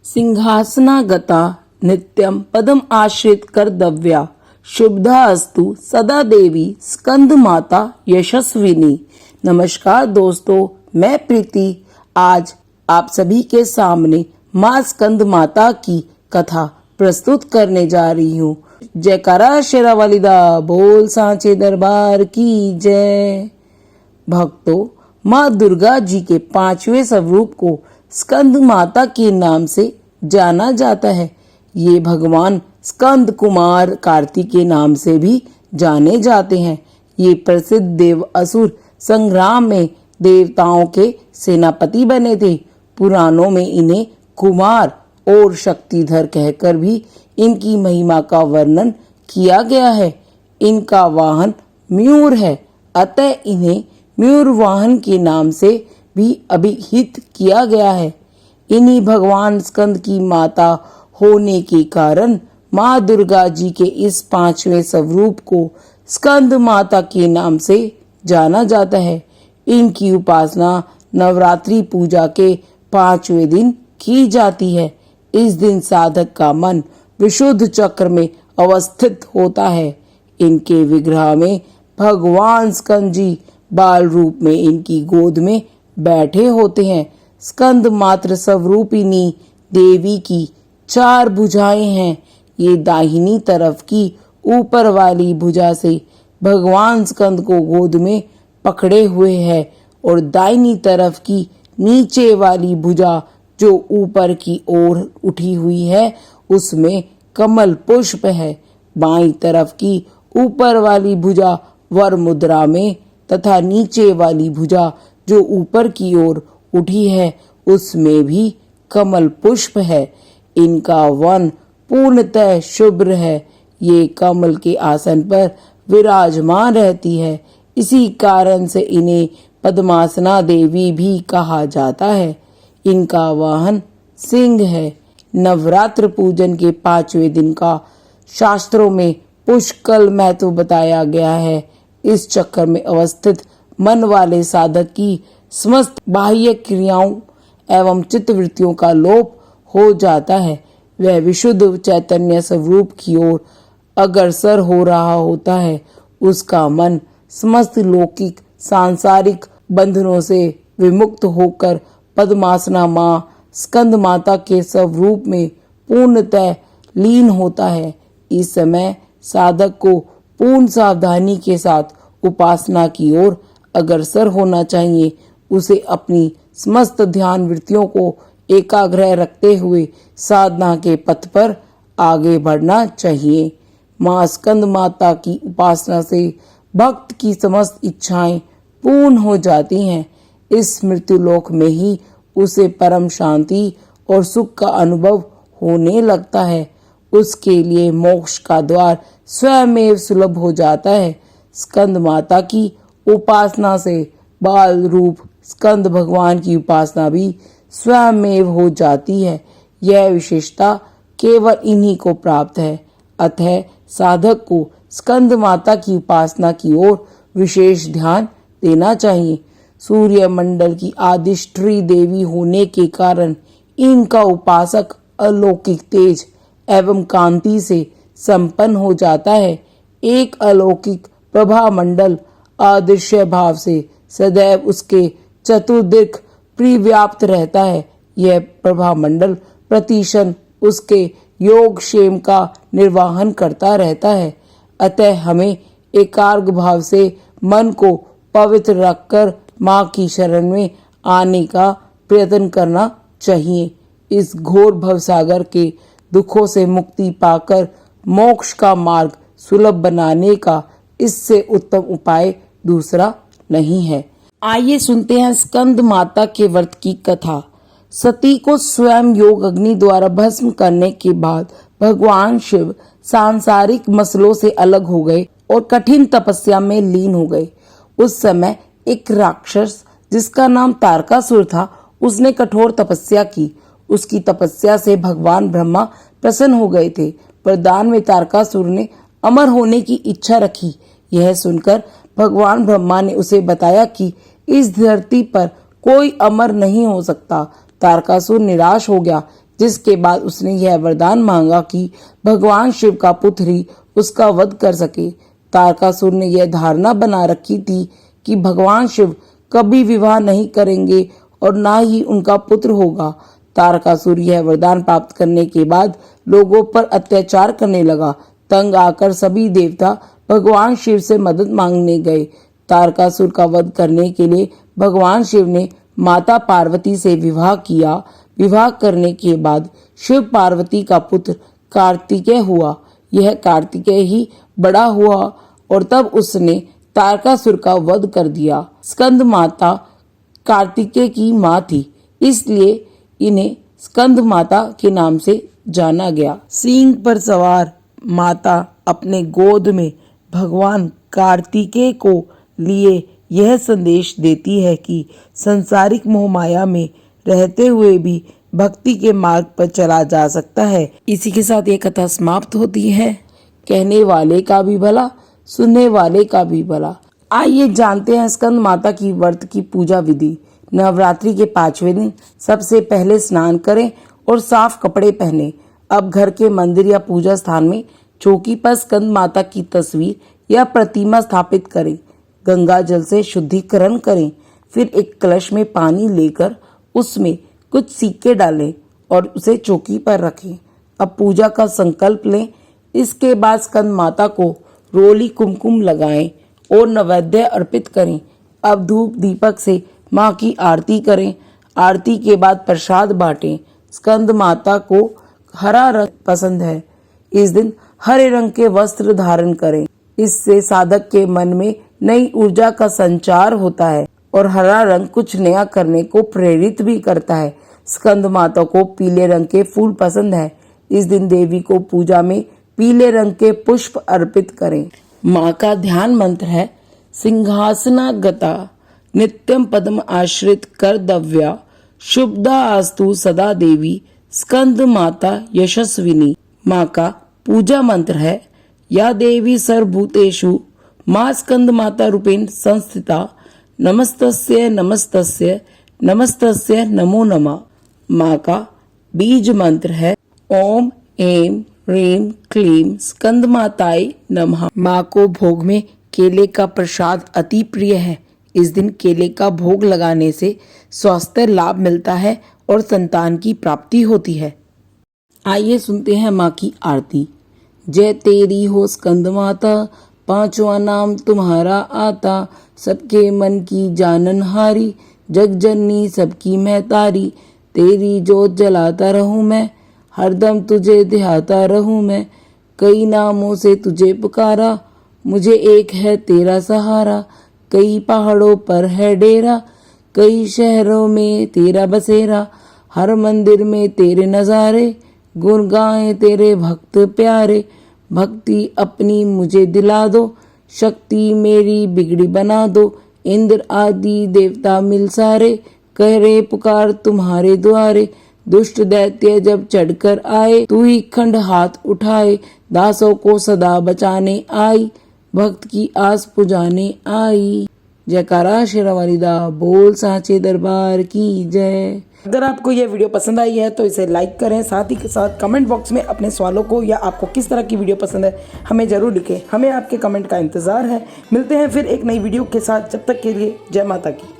सिंहासनागता नित्यं पदम आश्रित कर्तव्या शुभदा अस्तु सदा देवी स्कंद माता यशस्विनी। नमस्कार दोस्तों, मैं प्रीति आज आप सभी के सामने माँ स्कंद माता की कथा प्रस्तुत करने जा रही हूँ। जयकारा शेरा वालिदा बोल सांचे दरबार की जय। भक्तों, माँ दुर्गा जी के 5वें स्वरूप को स्कंद माता के नाम से जाना जाता है। ये भगवान स्कंद कुमार कार्तिक के नाम से भी जाने जाते हैं। ये प्रसिद्ध देव असुर संग्राम में देवताओं के सेनापति बने थे। पुराणों में इन्हें कुमार और शक्तिधर कहकर भी इनकी महिमा का वर्णन किया गया है। इनका वाहन मयूर है, अतः इन्हें मयूर वाहन के नाम से भी अभिहित किया गया है। इन्हीं भगवान स्कंद की माता होने के कारण माँ दुर्गा जी के इस 5वें स्वरूप को स्कंद माता के नाम से जाना जाता है। इनकी उपासना नवरात्रि पूजा के 5वें दिन की जाती है। इस दिन साधक का मन विशुद्ध चक्र में अवस्थित होता है। इनके विग्रह में भगवान स्कंद जी बाल रूप में इनकी गोद में बैठे होते हैं। स्कंद मात्र स्वरूपिणी देवी की 4 भुजाएं हैं। ये दाहिनी तरफ की ऊपर वाली भुजा से भगवान स्कंद को गोद में पकड़े हुए है और दाहिनी तरफ की नीचे वाली भुजा जो ऊपर की ओर उठी हुई है उसमें कमल पुष्प है। बाईं तरफ की ऊपर वाली भुजा वर मुद्रा में तथा नीचे वाली भुजा जो ऊपर की ओर उठी है उसमें भी कमल पुष्प है। इनका वन पूर्णतः शुभ्र है। ये कमल के आसन पर विराजमान रहती है। इसी कारण से इन्हें पद्मासना देवी भी कहा जाता है। इनका वाहन सिंह है। नवरात्र पूजन के 5वें दिन का शास्त्रों में पुष्कल महत्व बताया गया है। इस चक्र में अवस्थित मन वाले साधक की समस्त बाह्य क्रियाओं एवं चित्तवृत्तियों का लोप हो जाता है। वह विशुद्ध चैतन्य स्वरूप की ओर अग्रसर हो रहा होता है। उसका मन समस्त लौकिक सांसारिक बंधनों से विमुक्त होकर पद्मासना माँ स्कंद माता के स्वरूप में पूर्णतः लीन होता है। इस समय साधक को पूर्ण सावधानी के साथ उपासना की ओर अग्रसर होना चाहिए। उसे अपनी समस्त ध्यान वृत्तियों को एकाग्र रखते हुए साधना के पथ पर आगे बढ़ना चाहिए। माँ स्कंद माता की उपासना से भक्त की समस्त इच्छाएं पूर्ण हो जाती हैं। इस मृत्युलोक में ही उसे परम शांति और सुख का अनुभव होने लगता है। उसके लिए मोक्ष का द्वार स्वयं सुलभ हो जाता है। स्कंद माता की उपासना से बाल रूप स्कंद भगवान की उपासना भी स्वयं हो जाती है। यह विशेषता केवल इन्हीं को प्राप्त है। अतः साधक को स्कंद माता की उपासना की ओर विशेष ध्यान देना चाहिए। सूर्य मंडल की आदिष्टरी देवी होने के कारण इनका उपासक अलौकिक तेज एवं कांति से संपन्न हो जाता है। एक अलौकिक प्रभा मंडल अदृश्य भाव से सदैव उसके चतुर्दिक परिव्याप्त रहता है। यह प्रभा मंडल प्रतिक्षण उसके योग क्षेम का निर्वहन करता रहता है। अतः हमें एकाग्र भाव से मन को पवित्र रखकर माँ की शरण में आने का प्रयत्न करना चाहिए। इस घोर भवसागर के दुखों से मुक्ति पाकर मोक्ष का मार्ग सुलभ बनाने का इससे उत्तम उपाय दूसरा नहीं है। आइए सुनते हैं स्कंद माता के व्रत की कथा। सती को स्वयं योग अग्नि द्वारा भस्म करने के बाद भगवान शिव सांसारिक मसलों से अलग हो गए और कठिन तपस्या में लीन हो गए। उस समय एक राक्षस जिसका नाम तारकासुर था, उसने कठोर तपस्या की। उसकी तपस्या से भगवान ब्रह्मा प्रसन्न हो गए थे। वरदान में तारकासुर ने अमर होने की इच्छा रखी। यह सुनकर भगवान ब्रह्मा ने उसे बताया कि इस धरती पर कोई अमर नहीं हो सकता। तारकासुर निराश हो गया। जिसके बाद उसने यह वरदान मांगा कि भगवान शिव का पुत्र ही उसका वध कर सके। तारकासुर ने यह धारणा बना रखी थी कि भगवान शिव कभी विवाह नहीं करेंगे और ना ही उनका पुत्र होगा। तारकासुर यह वरदान प्राप्त करने के बाद लोगों पर अत्याचार करने लगा। तंग आकर सभी देवता भगवान शिव से मदद मांगने गए। तारकासुर का वध करने के लिए भगवान शिव ने माता पार्वती से विवाह किया। विवाह करने के बाद शिव पार्वती का पुत्र कार्तिकेय हुआ। यह कार्तिकेय ही बड़ा हुआ और तब उसने तारकासुर का वध कर दिया। स्कंद माता कार्तिकेय की मां थी, इसलिए इन्हें स्कंद माता के नाम से जाना गया। सिंह पर सवार माता अपने गोद में भगवान कार्तिकेय को लिए यह संदेश देती है कि संसारिक मोहमाया में रहते हुए भी भक्ति के मार्ग पर चला जा सकता है। इसी के साथ ये कथा समाप्त होती है। कहने वाले का भी भला, सुनने वाले का भी भला। आइए जानते हैं स्कंद माता की व्रत की पूजा विधि। नवरात्रि के 5वें दिन सबसे पहले स्नान करें और साफ कपड़े पहने। अब घर के मंदिर या पूजा स्थान में चौकी पर स्कंद माता की तस्वीर या प्रतिमा स्थापित करें। गंगा जल से शुद्धिकरण करें। फिर एक कलश में पानी लेकर उसमें कुछ सिक्के डालें और उसे चौकी पर रखें। अब पूजा का संकल्प लें। इसके बाद स्कंद माता को रोली कुमकुम लगाएं और नैवेद्य अर्पित करें। अब धूप दीपक से माँ की आरती करें। आरती के बाद प्रसाद बांटें। स्कंद माता को हरा रंग पसंद है। इस दिन हरे रंग के वस्त्र धारण करें। इससे साधक के मन में नई ऊर्जा का संचार होता है और हरा रंग कुछ नया करने को प्रेरित भी करता है। स्कंद माता को पीले रंग के फूल पसंद है। इस दिन देवी को पूजा में पीले रंग के पुष्प अर्पित करें। माँ का ध्यान मंत्र है सिंहासनागता नित्यम पद्म आश्रित कर्तव्या शुभदा आस्तु सदा देवी स्कंद माता यशस्विनी। माँ का पूजा मंत्र है या देवी सर्वभूतेषु माँ स्कंद माता रूपेण संस्थिता नमस्तस्य नमस्तस्य नमस्तस्य नमो नमः। माँ का बीज मंत्र है ओम ऐं ह्रीं क्लीं स्कंद माताय नमः। माँ को भोग में केले का प्रसाद अति प्रिय है। इस दिन केले का भोग लगाने से स्वास्थ्य लाभ मिलता है और संतान की प्राप्ति होती है। आइए सुनते हैं माँ की आरती। जय तेरी हो स्कंद माता, पांचवा नाम तुम्हारा आता, सबके मन की जाननहारी, जग जननी सबकी मैं तारी। तेरी जोत जलाता रहूं मैं, हरदम तुझे ध्याता रहूं मैं। कई नामों से तुझे पुकारा, मुझे एक है तेरा सहारा। कई पहाड़ों पर है डेरा, कई शहरों में तेरा बसेरा। हर मंदिर में तेरे नजारे, गुण गाएं तेरे भक्त प्यारे। भक्ति अपनी मुझे दिला दो, शक्ति मेरी बिगड़ी बना दो। इंद्र आदि देवता मिल सारे, कह रे पुकार तुम्हारे द्वारे। दुष्ट दैत्य जब चढ़कर आए, तू ही खंड हाथ उठाए। दासों को सदा बचाने आई, भक्त की आस पुजाने आई। जयकारा शेरावाली दा बोल सांचे दरबार की जय। अगर आपको यह वीडियो पसंद आई है तो इसे लाइक करें, साथ ही के साथ कमेंट बॉक्स में अपने सवालों को या आपको किस तरह की वीडियो पसंद है हमें जरूर लिखें। हमें आपके कमेंट का इंतजार है। मिलते हैं फिर एक नई वीडियो के साथ। जब तक के लिए जय माता की।